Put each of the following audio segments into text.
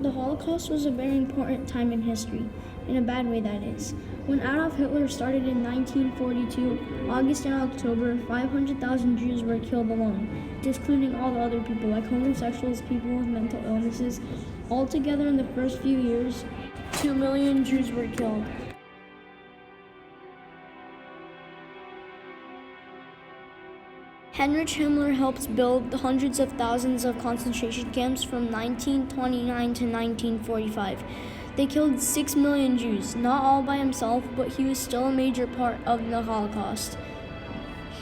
The Holocaust was a very important time in history, in a bad way that is. When Adolf Hitler started in 1942, August and October, 500,000 Jews were killed alone, excluding all the other people like homosexuals, people with mental illnesses. Altogether in the first few years, 2 million Jews were killed. Henrich Himmler helped build hundreds of thousands of concentration camps from 1929 to 1945. They killed 6 million Jews, not all by himself, but he was still a major part of the Holocaust.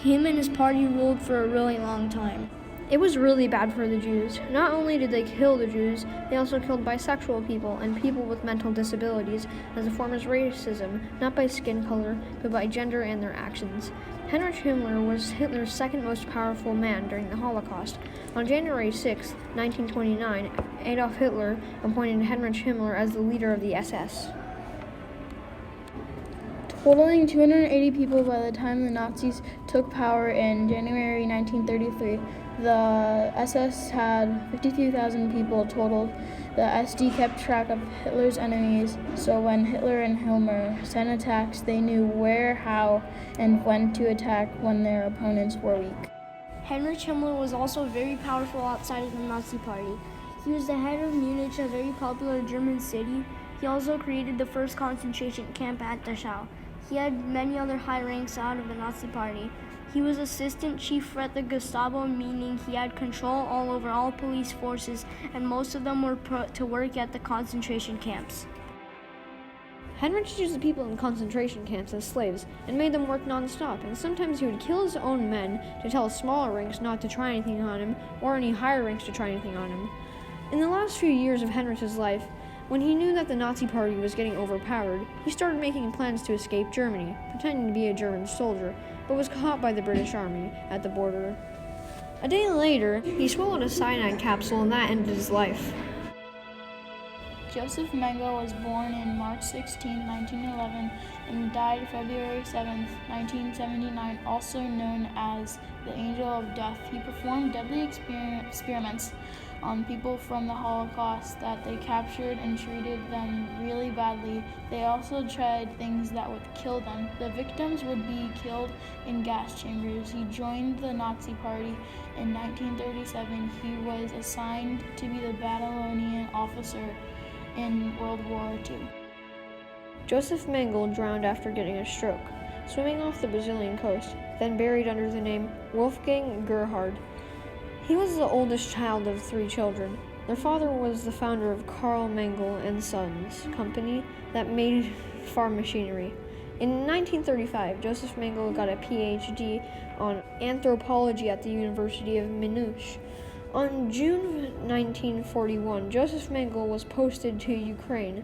Him and his party ruled for a really long time. It was really bad for the Jews. Not only did they kill the Jews, they also killed bisexual people and people with mental disabilities as a form of racism, not by skin color, but by gender and their actions. Henrich Himmler was Hitler's second most powerful man during the Holocaust. On January 6, 1929, Adolf Hitler appointed Henrich Himmler as the leader of the SS. Totaling 280 people by the time the Nazis took power in January 1933, the SS had 52,000 people total. The SD kept track of Hitler's enemies, so when Hitler and Himmler sent attacks, they knew where, how, and when to attack when their opponents were weak. Henrich Himmler was also very powerful outside of the Nazi Party. He was the head of Munich, a very popular German city. He also created the first concentration camp at Dachau. He had many other high ranks out of the Nazi Party. He was assistant chief at the Gestapo, meaning he had control all over all police forces, and most of them were put to work at the concentration camps. Henrich used the people in concentration camps as slaves and made them work non-stop, and sometimes he would kill his own men to tell smaller ranks not to try anything on him, or any higher ranks to try anything on him. In the last few years of Henrich's life, when he knew that the Nazi Party was getting overpowered, he started making plans to escape Germany, pretending to be a German soldier, but was caught by the British Army at the border. A day later, he swallowed a cyanide capsule, and that ended his life. Joseph Mangle was born in March 16, 1911, and died February 7, 1979, also known as the Angel of Death. He performed deadly experiments on people from the Holocaust that they captured and treated them really badly. They also tried things that would kill them. The victims would be killed in gas chambers. He joined the Nazi Party in 1937. He was assigned to be the battalion officer in World War II. Joseph Mangle drowned after getting a stroke, swimming off the Brazilian coast, then buried under the name Wolfgang Gerhard. He was the oldest child of 3 children. Their father was the founder of Carl Mangle and Sons company that made farm machinery. In 1935, Joseph Mangle got a PhD on anthropology at the University of Munich. On June 1941, Joseph Mangle was posted to Ukraine,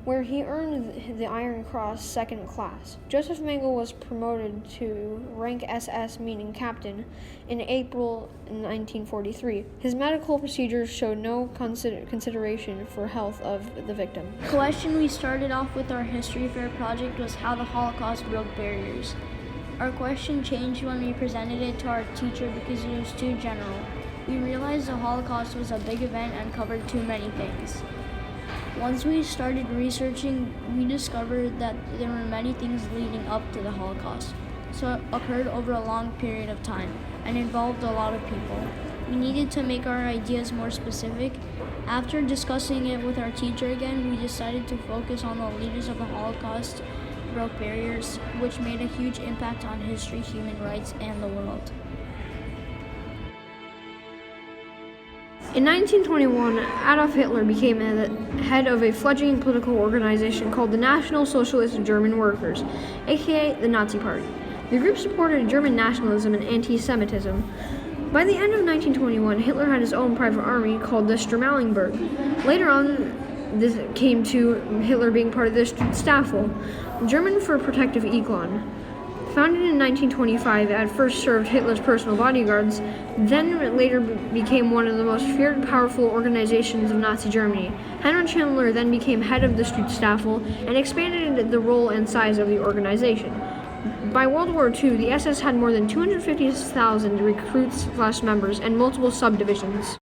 where he earned the Iron Cross second class. Joseph Mangle was promoted to rank SS, meaning captain, in April 1943. His medical procedures showed no consideration for health of the victim. The question we started off with our History Fair project was how the Holocaust broke barriers. Our question changed when we presented it to our teacher because it was too general. We realized the Holocaust was a big event and covered too many things. Once we started researching, we discovered that there were many things leading up to the Holocaust. So it occurred over a long period of time and involved a lot of people. We needed to make our ideas more specific. After discussing it with our teacher again, we decided to focus on the leaders of the Holocaust broke barriers, which made a huge impact on history, human rights, and the world. In 1921, Adolf Hitler became the head of a fledgling political organization called the National Socialist German Workers, aka the Nazi Party. The group supported German nationalism and anti-Semitism. By the end of 1921, Hitler had his own private army called the Sturmlinge. Later on, this came to Hitler being part of the Staffel, German for protective Eklon. Founded in 1925, it at first served Hitler's personal bodyguards, then later became one of the most feared and powerful organizations of Nazi Germany. Heinrich Himmler then became head of the Staffel and expanded the role and size of the organization. By World War II, the SS had more than 250,000 recruits/members and multiple subdivisions.